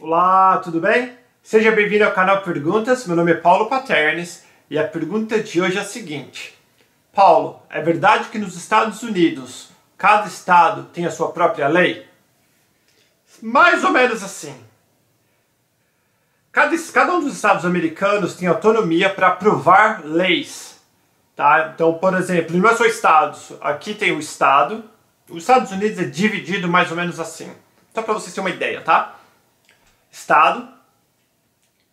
Olá, tudo bem? Seja bem-vindo ao canal Perguntas, meu nome é Paulo Paternes e a pergunta de hoje é a seguinte. Paulo, é verdade que nos Estados Unidos cada estado tem a sua própria lei? Mais ou menos assim. Cada um dos estados americanos tem autonomia para aprovar leis. Tá? Então, por exemplo, no meu estado, aqui tem o estado. Os Estados Unidos é dividido mais ou menos assim. Só para vocês terem uma ideia, tá? Estado,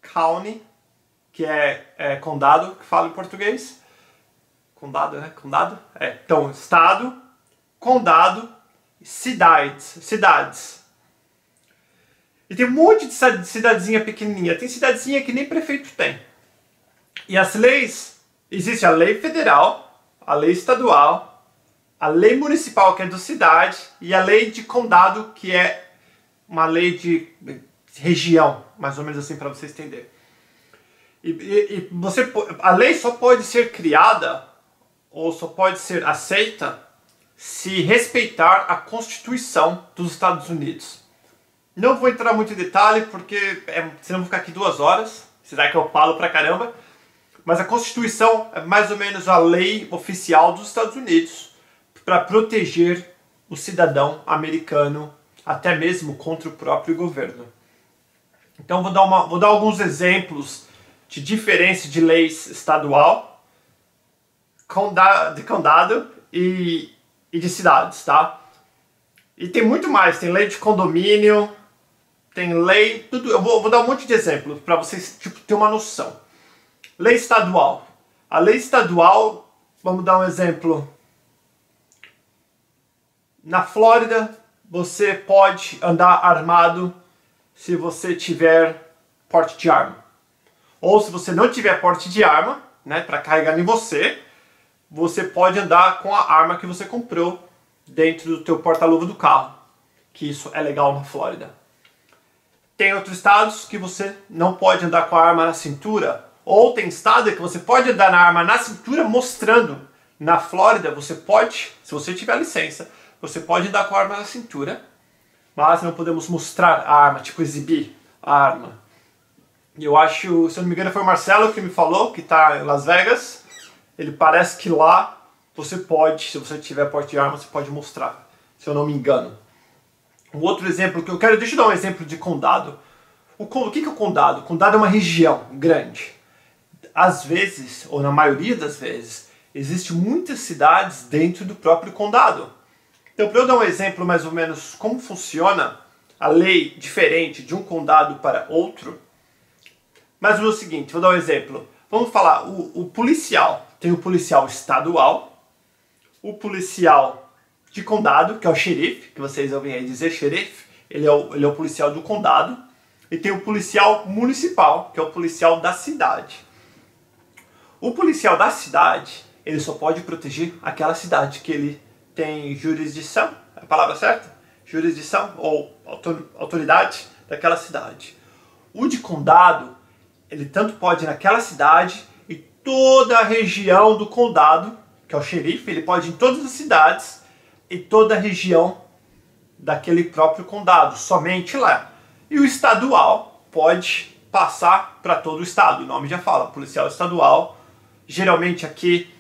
county, que é condado, que fala em português. Condado, né? Condado? É. Então, estado, condado, cidades. E tem um monte de cidadezinha pequenininha. Tem cidadezinha que nem prefeito tem. E as leis, existe a lei federal, a lei estadual, a lei municipal, que é da cidade, e a lei de condado, que é uma lei de região, mais ou menos assim, para vocês entenderem. A lei só pode ser criada ou só pode ser aceita se respeitar a Constituição dos Estados Unidos. Não vou entrar muito em detalhe porque senão vou ficar aqui 2 horas, será que eu falo pra caramba? Mas a Constituição é mais ou menos a lei oficial dos Estados Unidos para proteger o cidadão americano até mesmo contra o próprio governo. Então vou dar alguns exemplos de diferença de leis estadual, de condado e de cidades, tá? E tem muito mais, tem lei de condomínio, tem lei, tudo. Eu vou dar um monte de exemplos para vocês ter uma noção. Lei estadual. A lei estadual, vamos dar um exemplo. Na Flórida, você pode andar armado se você tiver porte de arma. Ou se você não tiver porte de arma, né, para carregar em você, você pode andar com a arma que você comprou dentro do teu porta-luva do carro. Que isso é legal na Flórida. Tem outros estados que você não pode andar com a arma na cintura. Ou tem estado que você pode andar na arma na cintura mostrando. Na Flórida você pode, se você tiver licença, você pode andar com a arma na cintura. Mas não podemos mostrar a arma, tipo exibir a arma. E eu acho, se eu não me engano foi o Marcelo que me falou, que está em Las Vegas. Ele parece que lá você pode, se você tiver porte de arma, você pode mostrar, se eu não me engano. Um outro exemplo que eu quero, deixa eu dar um exemplo de condado. O que é o condado? O condado é uma região grande. Às vezes, ou na maioria das vezes, existem muitas cidades dentro do próprio condado. Então, para eu dar um exemplo mais ou menos como funciona a lei diferente de um condado para outro, mas é o seguinte, vou dar um exemplo. Vamos falar, o policial, tem o policial estadual, o policial de condado, que é o xerife, que vocês ouvem aí dizer xerife, ele é o policial do condado, e tem o policial municipal, que é o policial da cidade. O policial da cidade, ele só pode proteger aquela cidade que ele tem jurisdição, é a palavra certa? Jurisdição ou autoridade daquela cidade. O de condado, ele tanto pode ir naquela cidade e toda a região do condado, que é o xerife, ele pode ir em todas as cidades e toda a região daquele próprio condado, somente lá. E o estadual pode passar para todo o estado, o nome já fala, policial estadual. Geralmente aqui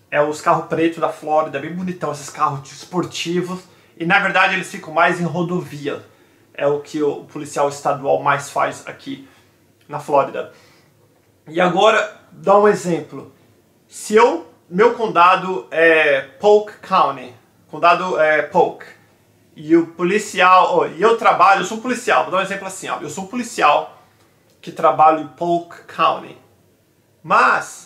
é os carros pretos da Flórida, bem bonitão, esses carros esportivos. E na verdade eles ficam mais em rodovia. É o que o policial estadual mais faz aqui na Flórida. E agora, dá um exemplo. Se meu condado é Polk County, condado é Polk, e o policial, e eu sou um policial, vou dar um exemplo assim, ó, eu sou um policial que trabalho em Polk County, mas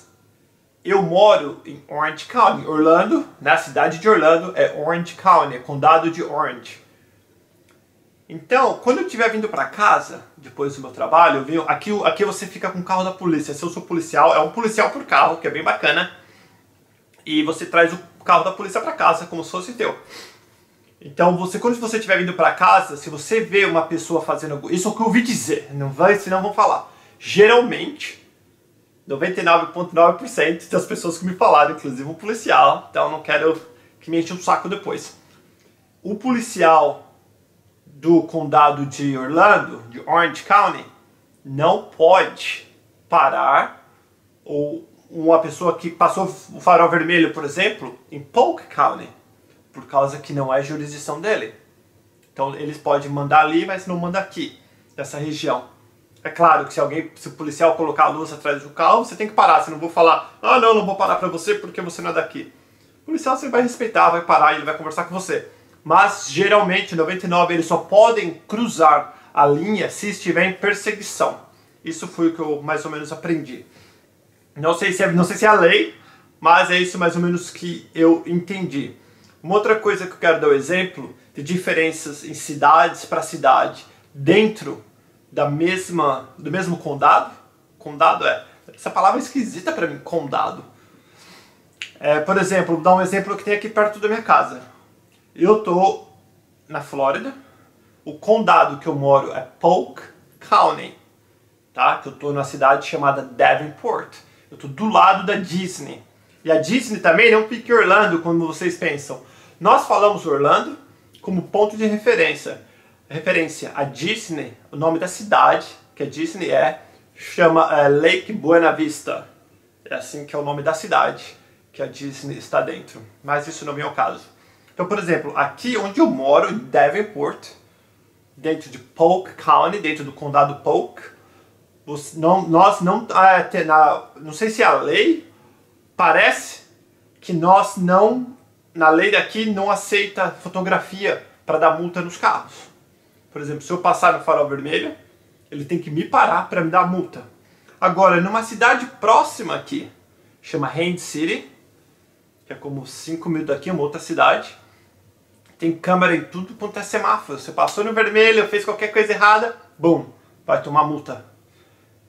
eu moro em Orange County, Orlando, na cidade de Orlando é Orange County, é condado de Orange. Então, quando eu estiver vindo para casa, depois do meu trabalho, aqui você fica com o carro da polícia. Se eu sou policial, é um policial por carro, que é bem bacana. E você traz o carro da polícia para casa, como se fosse teu. Então, quando você estiver vindo para casa, se você vê uma pessoa fazendo... Isso é o que eu ouvi dizer, senão vão falar. Geralmente, 99,9% das pessoas que me falaram, inclusive um policial, então não quero que me enche um saco depois. O policial do condado de Orlando, de Orange County, não pode parar, ou uma pessoa que passou o farol vermelho, por exemplo, em Polk County, por causa que não é jurisdição dele. Então eles podem mandar ali, mas não manda aqui, nessa região. É claro que se o policial colocar a luz atrás do carro, você tem que parar. Você não vou falar, não vou parar pra você porque você não é daqui. O policial você vai respeitar, vai parar e ele vai conversar com você. Mas geralmente, 99, eles só podem cruzar a linha se estiver em perseguição. Isso foi o que eu mais ou menos aprendi. Não sei se é a lei, mas é isso mais ou menos que eu entendi. Uma outra coisa que eu quero dar um exemplo de diferenças em cidades para cidade dentro do mesmo condado. Condado essa palavra é esquisita para mim, condado. Por exemplo, vou dar um exemplo que tem aqui perto da minha casa. Eu tô na Flórida, o condado que eu moro é Polk County, tá? Que eu tô numa cidade chamada Davenport. Eu tô do lado da Disney. E a Disney também não fica em Orlando, como vocês pensam. Nós falamos Orlando como ponto de referência. A Disney, o nome da cidade que a Disney chama Lake Buena Vista. É assim que é o nome da cidade que a Disney está dentro. Mas isso não vem ao caso. Então, por exemplo, aqui onde eu moro, em Davenport, dentro de Polk County, dentro do condado Polk, nós não sei se a lei parece que nós não, na lei daqui, não aceita fotografia para dar multa nos carros. Por exemplo, se eu passar no farol vermelho, ele tem que me parar para me dar multa. Agora, numa cidade próxima aqui, chama Haines City, que é como 5 mil daqui, uma outra cidade, tem câmera em tudo quanto é semáforo. Você passou no vermelho, fez qualquer coisa errada, bum, vai tomar multa.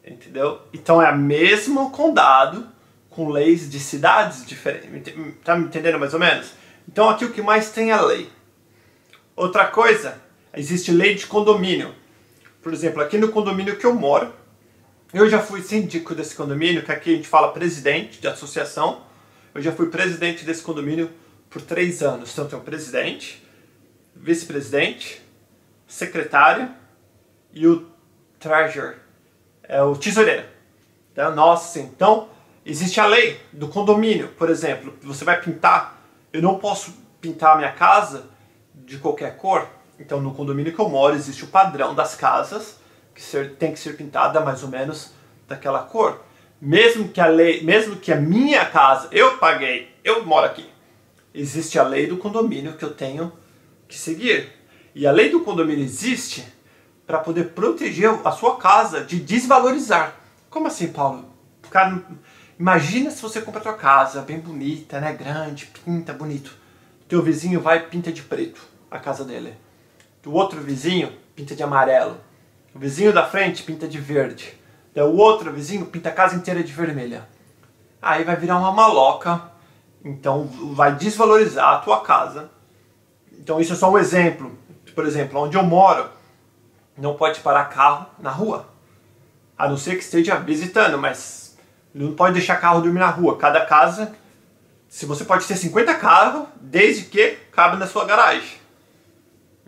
Entendeu? Então é o mesmo condado com leis de cidades diferentes. Tá me entendendo mais ou menos? Então aqui o que mais tem é lei. Outra coisa, existe lei de condomínio. Por exemplo, aqui no condomínio que eu moro, eu já fui síndico desse condomínio, que aqui a gente fala presidente de associação. Eu já fui presidente desse condomínio por 3 anos. Então tem o presidente, vice-presidente, secretário e o treasurer, o tesoureiro. Então, existe a lei do condomínio, por exemplo. Você vai pintar, eu não posso pintar a minha casa de qualquer cor. Então no condomínio que eu moro existe o padrão das casas que tem que ser pintada mais ou menos daquela cor. Mesmo que a minha casa, eu paguei, eu moro aqui, existe a lei do condomínio que eu tenho que seguir. E a lei do condomínio existe para poder proteger a sua casa de desvalorizar. Como assim, Paulo? Cara, imagina se você compra a sua casa bem bonita, né, grande, pinta bonito. Teu vizinho vai e pinta de preto a casa dele. O outro vizinho pinta de amarelo. O vizinho da frente pinta de verde. O outro vizinho pinta a casa inteira de vermelha. Aí vai virar uma maloca. Então vai desvalorizar a tua casa. Então isso é só um exemplo. Por exemplo, onde eu moro, não pode parar carro na rua. A não ser que esteja visitando, mas não pode deixar carro dormir na rua. Cada casa, se você pode ter 50 carros, desde que cabe na sua garagem.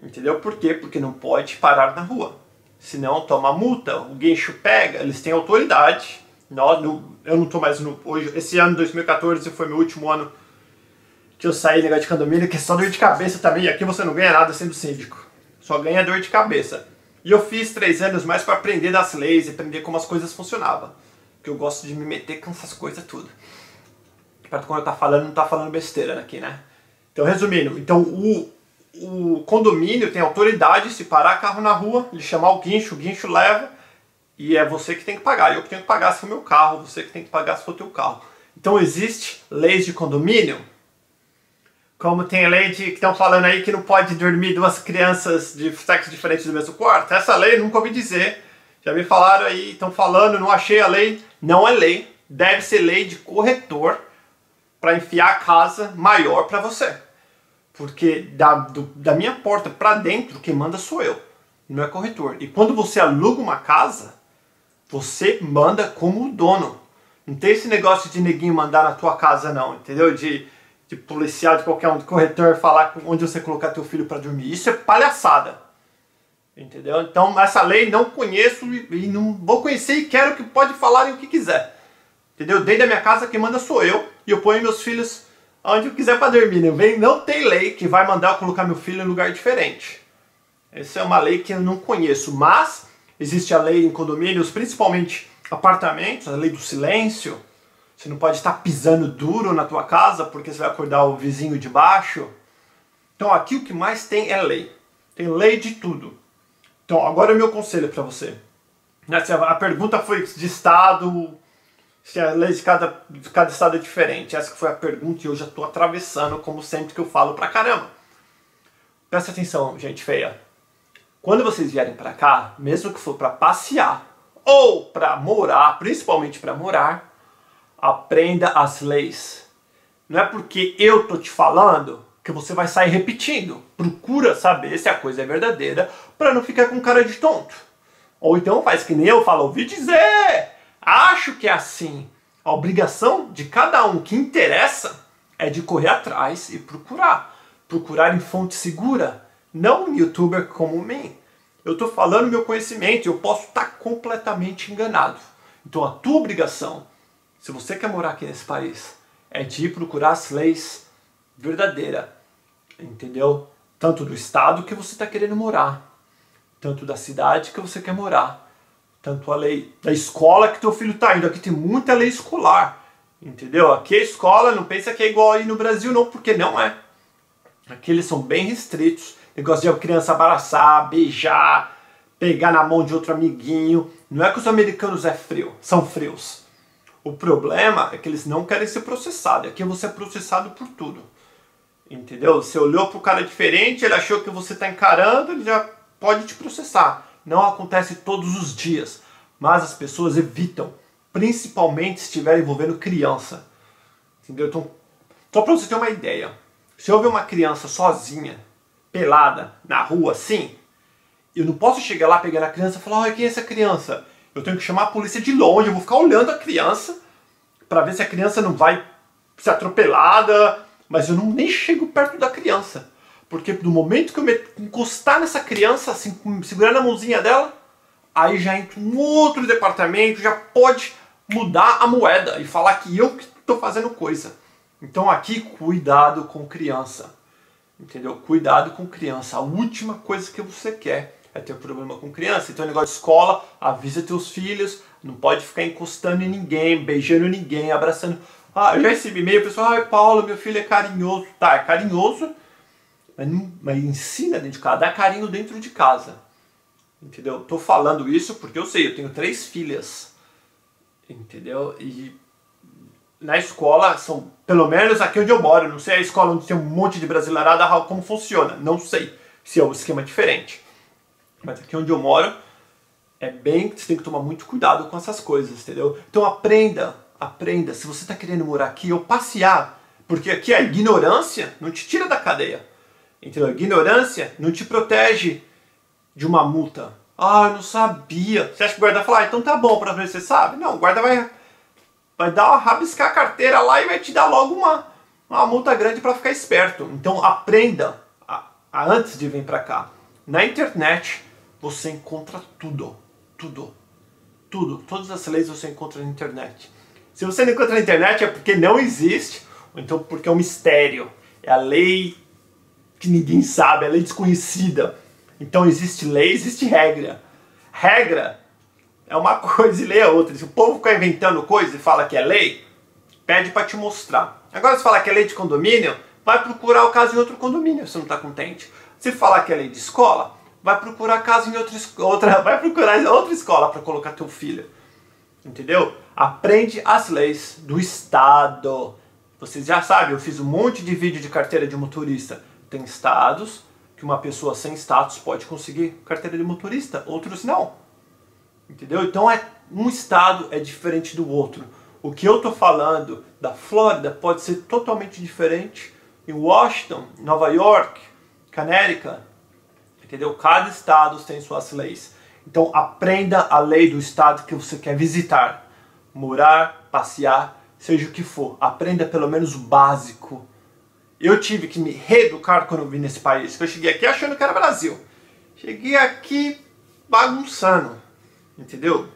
Entendeu? Por quê? Porque não pode parar na rua. Senão toma multa, o guincho pega, eles têm autoridade. Eu não estou mais hoje. Esse ano, 2014, foi meu último ano que eu saí negócio de condomínio, que é só dor de cabeça também. Aqui você não ganha nada sendo síndico. Só ganha dor de cabeça. E eu fiz 3 anos mais para aprender das leis e aprender como as coisas funcionavam. Porque eu gosto de me meter com essas coisas tudo. Para quando eu tá falando, não tá falando besteira aqui, né? Então, resumindo, então o condomínio tem autoridade, se parar carro na rua, ele chamar o guincho leva, e é você que tem que pagar. Eu que tenho que pagar se for meu carro, você que tem que pagar se for teu carro. Então existe leis de condomínio, como tem a lei que estão falando aí que não pode dormir 2 crianças de sexo diferente do mesmo quarto. Essa lei eu nunca ouvi dizer, já me falaram aí, estão falando, não achei a lei. Não é lei, deve ser lei de corretor para enfiar a casa maior para você. Porque da minha porta para dentro, quem manda sou eu, não é corretor. E quando você aluga uma casa, você manda como dono. Não tem esse negócio de neguinho mandar na tua casa não, entendeu? De policial, de qualquer um, de corretor falar onde você colocar teu filho para dormir. Isso é palhaçada. Entendeu? Então essa lei não conheço e não vou conhecer e quero que pode falarem o que quiser. Entendeu? Dentro da minha casa quem manda sou eu e eu ponho meus filhos onde eu quiser para dormir. Não tem lei que vai mandar eu colocar meu filho em lugar diferente. Essa é uma lei que eu não conheço, mas existe a lei em condomínios, principalmente apartamentos, a lei do silêncio. Você não pode estar pisando duro na tua casa porque você vai acordar o vizinho de baixo. Então aqui o que mais tem é lei. Tem lei de tudo. Então agora é o meu conselho para você. A pergunta foi de estado, se a lei de cada estado é diferente. Essa que foi a pergunta e eu já estou atravessando, como sempre que eu falo pra caramba. Presta atenção, gente feia. Quando vocês vierem para cá, mesmo que for para passear ou para morar, principalmente para morar, aprenda as leis. Não é porque eu tô te falando que você vai sair repetindo. Procura saber se a coisa é verdadeira para não ficar com cara de tonto. Ou então faz que nem eu falo, ouvi dizer, acho que é assim. A obrigação de cada um que interessa é de correr atrás e procurar. Procurar em fonte segura, não um youtuber como mim. Eu estou falando meu conhecimento e eu posso estar completamente enganado. Então a tua obrigação, se você quer morar aqui nesse país, é de ir procurar as leis verdadeiras, entendeu? Tanto do estado que você está querendo morar, tanto da cidade que você quer morar, tanto a lei da escola que teu filho está indo. Aqui tem muita lei escolar, entendeu? Aqui a escola, não pensa que é igual aí no Brasil não, porque não é. Aqui eles são bem restritos. Negócio de a criança abraçar, beijar, pegar na mão de outro amiguinho. Não é que os americanos são frios. O problema é que eles não querem ser processados. Aqui você é processado por tudo. Entendeu? Você olhou para o cara diferente, ele achou que você está encarando, ele já pode te processar. Não acontece todos os dias. Mas as pessoas evitam. Principalmente se estiver envolvendo criança. Entendeu? Então, só para você ter uma ideia. Se eu ver uma criança sozinha, pelada, na rua assim, eu não posso chegar lá, pegar a criança e falar, olha, quem é essa criança? Eu tenho que chamar a polícia de longe, eu vou ficar olhando a criança para ver se a criança não vai ser atropelada, mas eu nem chego perto da criança. Porque no momento que eu me encostar nessa criança, assim, segurando a mãozinha dela, aí já entra um outro departamento, já pode mudar a moeda e falar que eu que estou fazendo coisa. Então aqui, cuidado com criança. Entendeu? Cuidado com criança. A última coisa que você quer é ter problema com criança. Então, negócio de escola, avisa teus filhos, não pode ficar encostando em ninguém, beijando ninguém, abraçando. Ah, eu já recebi e-mail, pessoal, ai Paulo, meu filho é carinhoso. Tá, é carinhoso, mas ensina dentro de casa, dá carinho dentro de casa. Entendeu? Tô falando isso porque eu sei, eu tenho 3 filhas. Entendeu? E na escola, são pelo menos aqui onde eu moro, não sei a escola onde tem um monte de brasileirada, como funciona, não sei se é um esquema diferente. Mas aqui onde eu moro, é bem que você tem que tomar muito cuidado com essas coisas, entendeu? Então aprenda, se você está querendo morar aqui ou passear, porque aqui a ignorância não te tira da cadeia, entendeu? A ignorância não te protege de uma multa. Ah, eu não sabia. Você acha que o guarda vai falar, ah, então tá bom, para ver se você sabe? Não, o guarda vai rabiscar a carteira lá e vai te dar logo uma multa grande para ficar esperto. Então aprenda antes de vir para cá. Na internet você encontra tudo. Todas as leis você encontra na internet. Se você não encontra na internet é porque não existe, ou então porque é um mistério. É a lei que ninguém sabe, é a lei desconhecida. Então existe lei, existe regra. Regra é uma coisa e lei é outra. Se o povo ficar inventando coisa e fala que é lei, pede para te mostrar. Agora se falar que é lei de condomínio, vai procurar o caso em outro condomínio se não está contente. Se falar que é lei de escola, vai procurar caso em vai procurar outra escola para colocar teu filho. Entendeu? Aprende as leis do estado. Vocês já sabem, eu fiz um monte de vídeo de carteira de motorista. Tem estados que uma pessoa sem status pode conseguir carteira de motorista, outros não. Entendeu? Então um estado é diferente do outro. O que eu estou falando da Flórida pode ser totalmente diferente em Washington, Nova York, Connecticut. Entendeu? Cada estado tem suas leis. Então aprenda a lei do estado que você quer visitar. Morar, passear, seja o que for. Aprenda pelo menos o básico. Eu tive que me reeducar quando eu vim nesse país. Eu cheguei aqui achando que era Brasil. Cheguei aqui bagunçando, entendeu?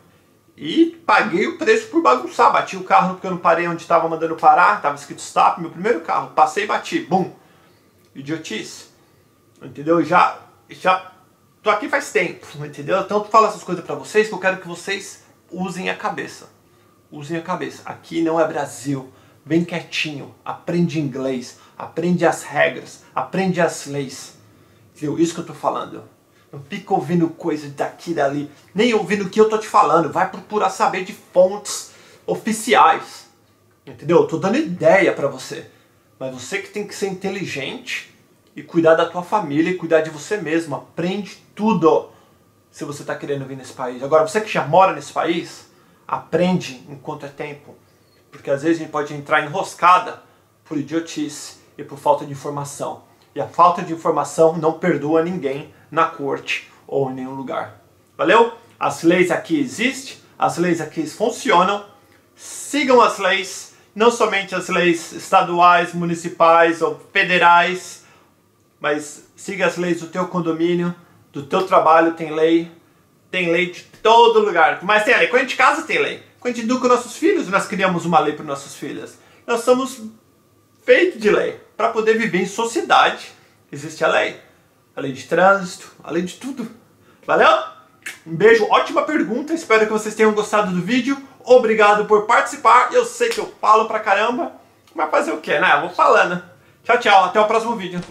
E paguei o preço por bagunçar. Bati o carro porque eu não parei onde estava mandando parar. Tava escrito stop, meu primeiro carro. Passei e bati. Bum. Idiotice. Entendeu? Já tô aqui faz tempo, entendeu? Então eu falo essas coisas pra vocês que eu quero que vocês usem a cabeça. Usem a cabeça. Aqui não é Brasil. Bem quietinho. Aprende inglês. Aprende as regras. Aprende as leis. Entendeu? Isso que eu tô falando. Não fica ouvindo coisa daqui e dali. Nem ouvindo o que eu tô te falando. Vai procurar saber de fontes oficiais. Entendeu? Eu tô dando ideia pra você. Mas você que tem que ser inteligente e cuidar da tua família e cuidar de você mesmo. Aprende tudo se você está querendo vir nesse país. Agora, você que já mora nesse país, aprende enquanto é tempo. Porque às vezes a gente pode entrar enroscada por idiotice e por falta de informação. E a falta de informação não perdoa ninguém na corte ou em nenhum lugar. Valeu? As leis aqui existem, as leis aqui funcionam. Sigam as leis, não somente as leis estaduais, municipais ou federais, mas siga as leis do teu condomínio, do teu trabalho tem lei de todo lugar. Mas tem lei, quando a gente casa tem lei. Quando a gente educa nossos filhos, nós criamos uma lei para os nossos filhos. Nós somos feitos de lei. Para poder viver em sociedade, existe a lei de trânsito, a lei de tudo. Valeu? Um beijo, ótima pergunta, espero que vocês tenham gostado do vídeo. Obrigado por participar, eu sei que eu falo pra caramba, mas fazer o que, né? Eu vou falando. Tchau, tchau, até o próximo vídeo.